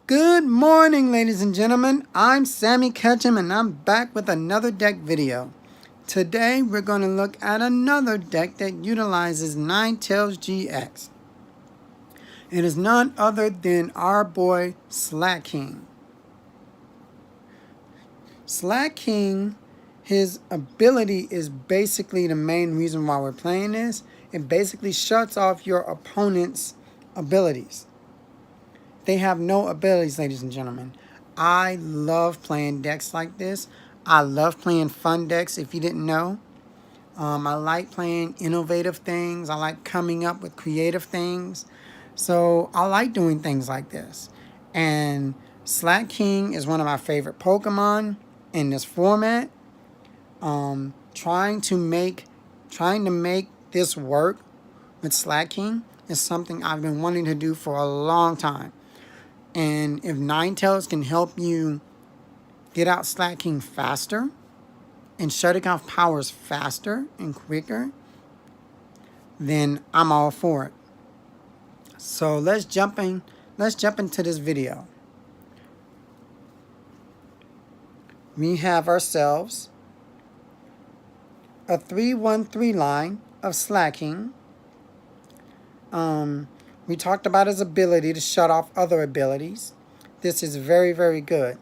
Good morning, ladies and gentlemen. I'm Sammy Ketchum, and I'm back with another deck video. Today, we're going to look at another deck that utilizes Ninetails GX. It is none other than our boy Slaking. Slaking, his ability is basically the main reason why we're playing this. It basically shuts off your opponent's abilities. They have no abilities, ladies and gentlemen. I love playing decks like this. I love playing fun decks, if you didn't know. I like playing innovative things. I like coming up with creative things. So I like doing things like this. And Slaking is one of my favorite Pokemon in this format. Trying to make this work with Slaking is something I've been wanting to do for a long time. And if Ninetails can help you get out Slaking faster and shutting off powers faster and quicker, then I'm all for it. So let's jump into this video. We have ourselves a 3-1-3 line of Slaking. We talked about his ability to shut off other abilities. This is very, very good.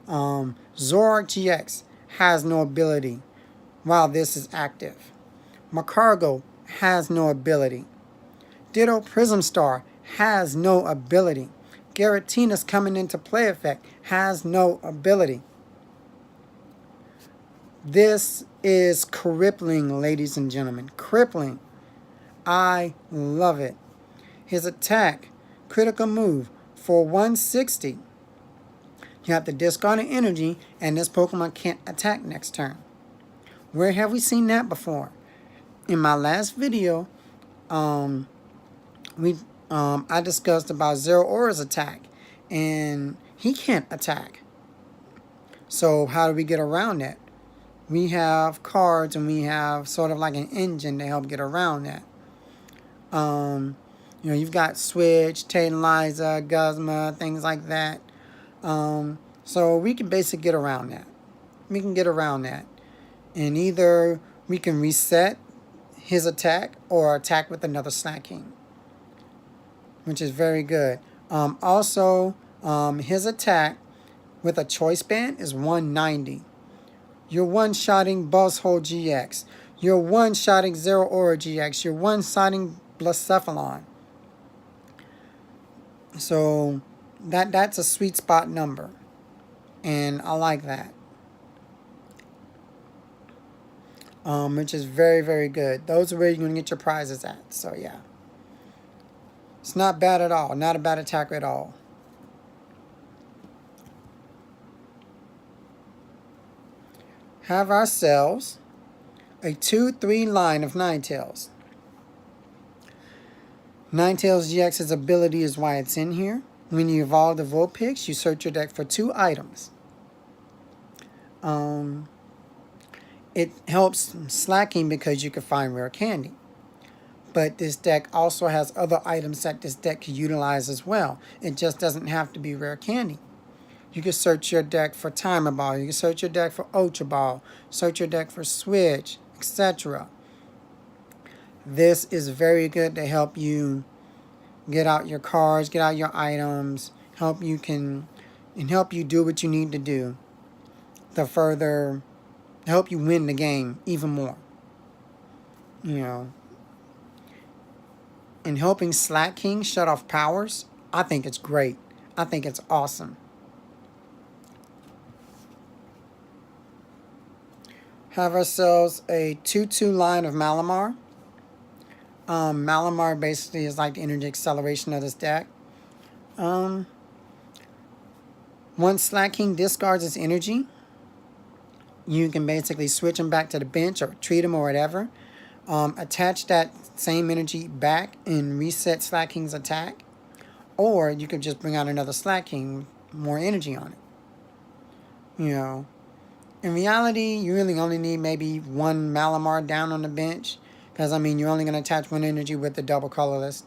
Zoroark GX has no ability while this is active. Macargo has no ability. Ditto Prism Star has no ability. Giratina's coming into play effect has no ability. This is crippling, ladies and gentlemen. Crippling. I love it. His attack, critical move for 160. You have to discard an energy, and this Pokemon can't attack next turn. Where have we seen that before? In my last video, I discussed about Zoroark's attack, and he can't attack. So how do we get around that? We have cards, and we have sort of like an engine to help get around that. You've got Switch, Tantalizer, Guzma, things like that. So we can basically get around that. We can get around that. And either we can reset his attack or attack with another Slaking, which is very good. His attack with a choice band is 190. You're one-shotting Buzzhole GX. You're one-shotting Zoroark GX. You're one-shotting Blacephalon. So that's a sweet spot number, and I like that. Which is very, very good. Those are where you're going to get your prizes at. So yeah, it's not bad at all. Not a bad attacker at all. Have ourselves a 2-3 line of Ninetails. Ninetails GX's ability is why it's in here. When you evolve the Vulpix, you search your deck for 2 items. It helps Slaking because you can find rare candy. But this deck also has other items that this deck can utilize as well. It just doesn't have to be rare candy. You can search your deck for Timer Ball. You can search your deck for Ultra Ball. Search your deck for Switch, etc. This is very good to help you get out your cards, get out your items, help you do what you need to do to help you win the game even more. And helping Slaking shut off powers, I think it's great. I think it's awesome. Have ourselves a 2-2 line of Malamar. Malamar basically is like the energy acceleration of this deck. Once Slaking discards its energy, you can basically switch him back to the bench or treat him or whatever. Attach that same energy back and reset Slaking's attack. Or you could just bring out another Slaking with more energy on it. In reality, you really only need maybe one Malamar down on the bench. Because, you're only going to attach one energy with the double colorless.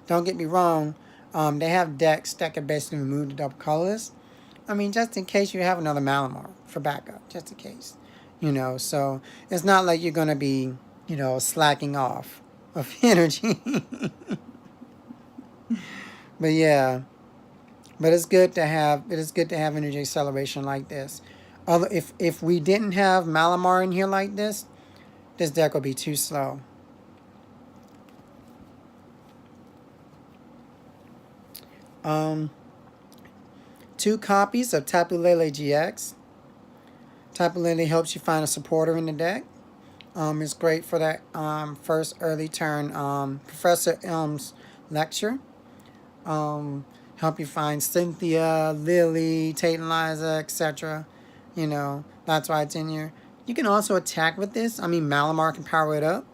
Don't get me wrong. They have decks that can basically remove the double colorless. I mean, just in case you have another Malamar for backup, just in case. So it's not like you're going to be, slacking off of energy. But yeah, but it is good to have energy acceleration like this. Although if we didn't have Malamar in here like this deck would be too slow. Um, 2 copies of Tapu Lele GX. Tapu Lele helps you find a supporter in the deck. It's great for that first early turn Professor Elm's lecture. Help you find Cynthia, Lily, Tate and Liza, etc. That's why it's in here. You can also attack with this. I mean, Malamar can power it up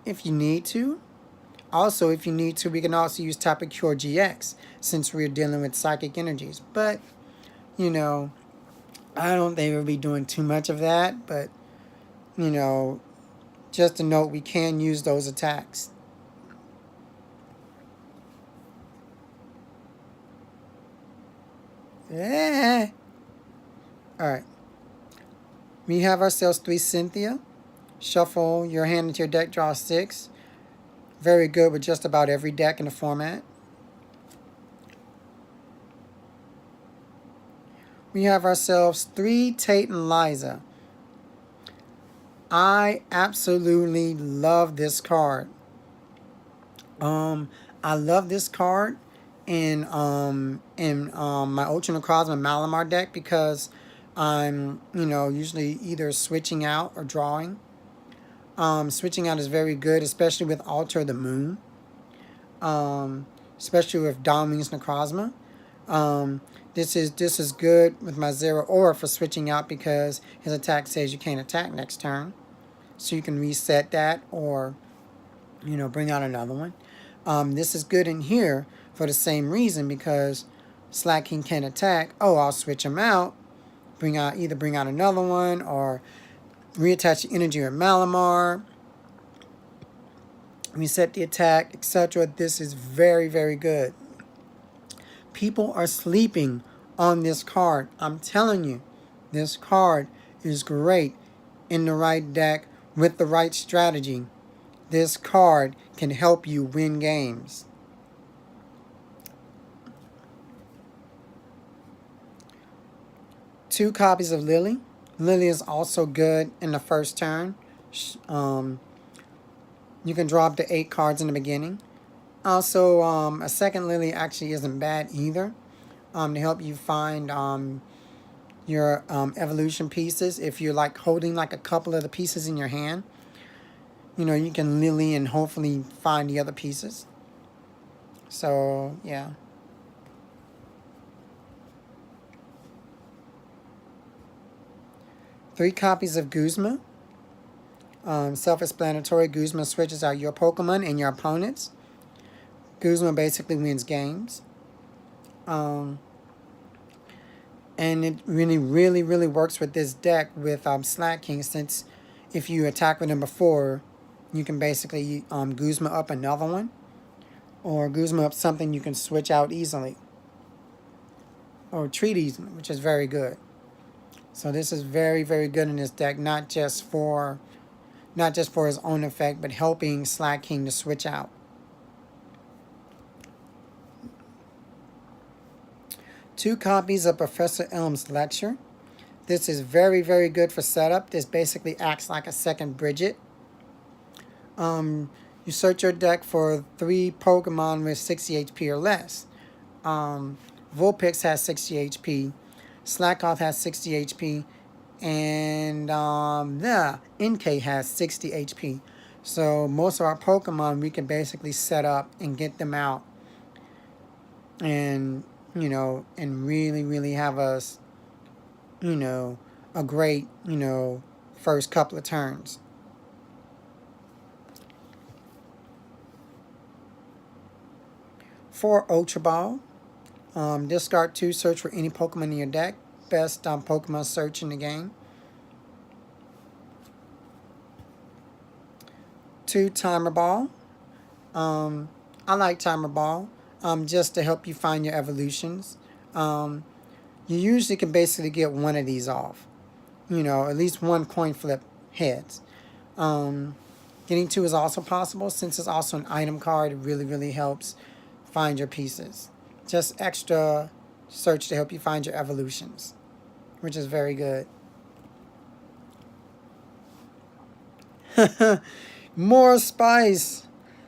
if you need to. Also, if you need to, we can also use Tapu Cure GX since we're dealing with psychic energies. But, I don't think we'll be doing too much of that. But, just to note, we can use those attacks. Yeah. Alright. We have ourselves 3 Cynthia. Shuffle your hand into your deck, draw 6. Very good with just about every deck in the format. We have ourselves 3 Tate and Liza. I absolutely love this card. I love this card in my Ultra Necrozma Malamar deck because I'm usually either switching out or drawing. Switching out is very good, especially with Alter the Moon. Especially with Dominion's Necrozma. This is good with my Zero Aura for switching out because his attack says you can't attack next turn. So you can reset that or, bring out another one. This is good in here for the same reason because Slaking can attack. Oh, I'll switch him out. Either bring out another one or reattach the energy with Malamar. Reset the attack, etc. This is very, very good. People are sleeping on this card. I'm telling you, this card is great in the right deck with the right strategy. This card can help you win games. Two copies of Lily. Lily is also good in the first turn. You can draw up to 8 cards in the beginning. Also, a second Lily actually isn't bad either. To help you find your evolution pieces. If you're like holding like a couple of the pieces in your hand, you can Lily and hopefully find the other pieces. So, yeah. Three copies of Guzma. Self-explanatory. Guzma switches out your Pokemon and your opponents. Guzma basically wins games. And it really, really, really works with this deck with Slaking, since if you attack with him before, you can basically Guzma up another one. Or Guzma up something you can switch out easily. Or treat easily, which is very good. So this is very, very good in this deck, not just for his own effect, but helping Slaking to switch out. Two copies of Professor Elm's lecture. This is very, very good for setup. This basically acts like a second Bridget. You search your deck for 3 Pokemon with 60 HP or less. Vulpix has 60 HP. Slakoth has 60 HP. And the NK has 60 HP. So most of our Pokemon we can basically set up and get them out. And, and really, really have us, a great, first couple of turns. For Ultra Ball, discard 2, search for any Pokemon in your deck. Best Pokemon search in the game. 2 Timer Ball. I like Timer Ball, just to help you find your evolutions. Um, you usually can basically get one of these off. You know, at least one coin flip heads. Um, Getting two is also possible since it's also an item card. It really, really helps find your pieces. Just extra search to help you find your evolutions, which is very good. More spice.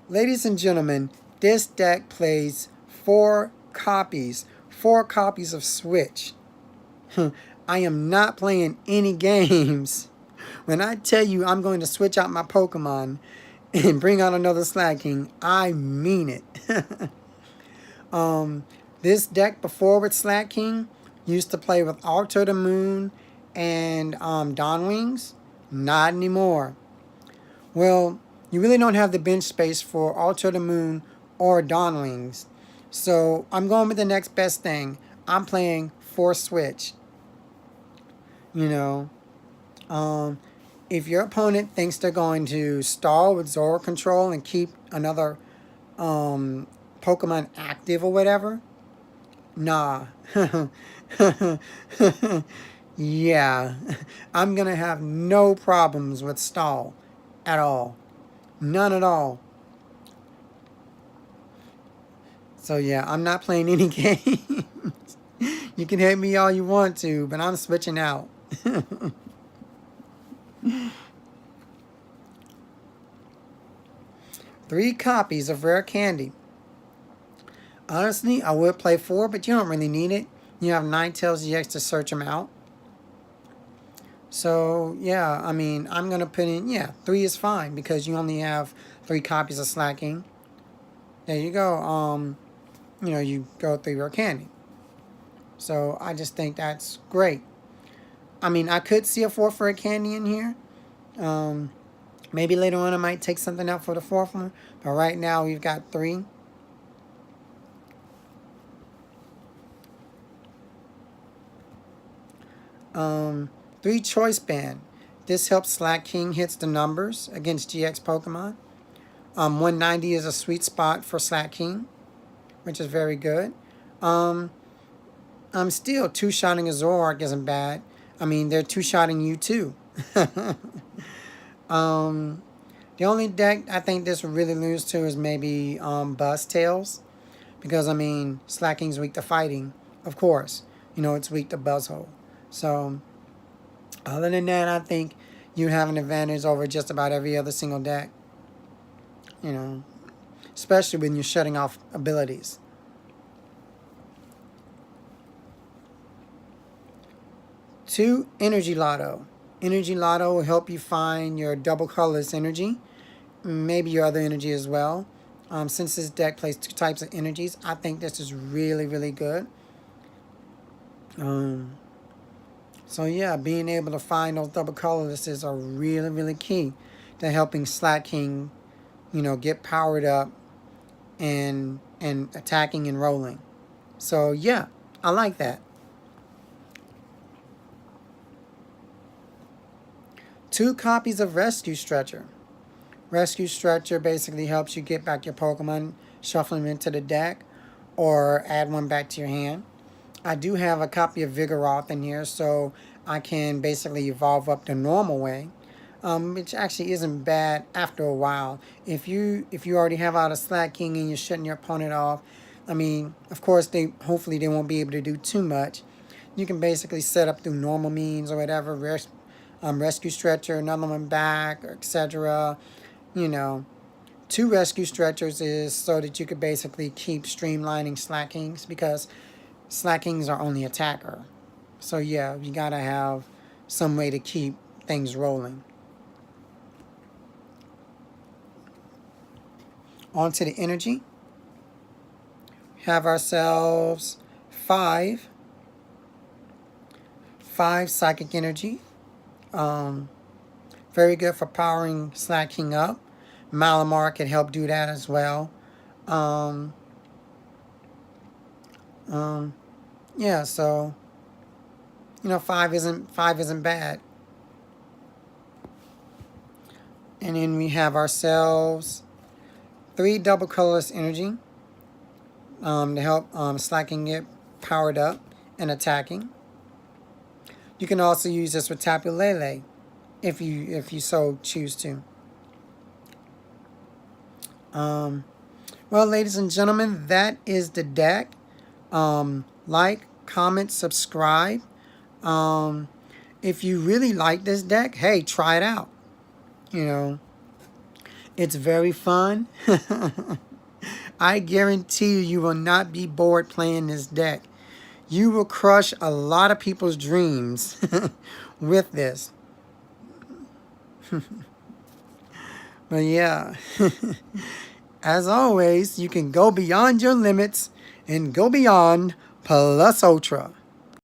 Ladies and gentlemen, this deck plays four copies of Switch. I am not playing any games. When I tell you I'm going to switch out my Pokemon and bring out another Slaking, I mean it. This deck before with Slaking used to play with Alter the Moon and Dawn Wings. Not anymore. Well, you really don't have the bench space for Alter the Moon or Dawn Wings. So I'm going with the next best thing. I'm playing for Switch. You know, if your opponent thinks they're going to stall with Zora Control and keep another Pokemon active or whatever, nah. Yeah, I'm going to have no problems with stall at all. None at all. So yeah, I'm not playing any games. You can hate me all you want to, but I'm switching out. 3 copies of Rare Candy. Honestly, I would play 4, but you don't really need it. You have Ninetails EX to search them out. So, yeah, I mean, I'm going to put in, yeah, 3 is fine because you only have 3 copies of Slaking. There you go. You know, you go 3 Rare Candy. So, I just think that's great. I mean, I could see a 4th Rare Candy in here. Maybe later on I might take something out for the 4th one. But right now we've got 3. Um, 3 Choice Band. This helps Slaking hits the numbers against GX Pokemon. 190 is a sweet spot for Slaking, which is very good. Still, 2-shotting a Zoroark isn't bad. I mean, they're 2-shotting you too. The only deck I think this would really lose to is maybe Buzz Tails. Because, I mean, Slaking's weak to fighting, of course. You know, it's weak to Buzzhole. So, other than that, I think you have an advantage over just about every other single deck. You know, especially when you're shutting off abilities. Two, Energy Lotto. Energy Lotto will help you find your double colorless energy. Maybe your other energy as well. Since this deck plays 2 types of energies, I think this is really, really good. So yeah, being able to find those double colorlesses are really, really key to helping Slaking, you know, get powered up and attacking and rolling. So yeah, I like that. 2 copies of Rescue Stretcher. Rescue Stretcher basically helps you get back your Pokemon, shuffle them into the deck, or add one back to your hand. I do have a copy of Vigoroth in here, so I can basically evolve up the normal way, which actually isn't bad after a while. If you already have out a Slaking and you're shutting your opponent off, I mean, of course, hopefully they won't be able to do too much. You can basically set up through normal means or whatever, Rescue Stretcher, another one back, etc. You know, 2 Rescue Stretchers is so that you could basically keep streamlining Slakings because Slakings are only attacker. So yeah, you gotta have some way to keep things rolling. On to the energy. Have ourselves 5 Psychic Energy. Very good for powering Slaking up. Malamar can help do that as well. Yeah, so you know, 5 isn't bad. And then we have ourselves 3 double colorless energy to help Slaking get powered up and attacking. You can also use this with Tapu Lele if you so choose to. Well, ladies and gentlemen, that is the deck. Like, comment, subscribe. If you really like this deck, hey, try it out. You know, it's very fun. I guarantee you will not be bored playing this deck. You will crush a lot of people's dreams with this. But yeah, as always, you can go beyond your limits and go beyond plus ultra.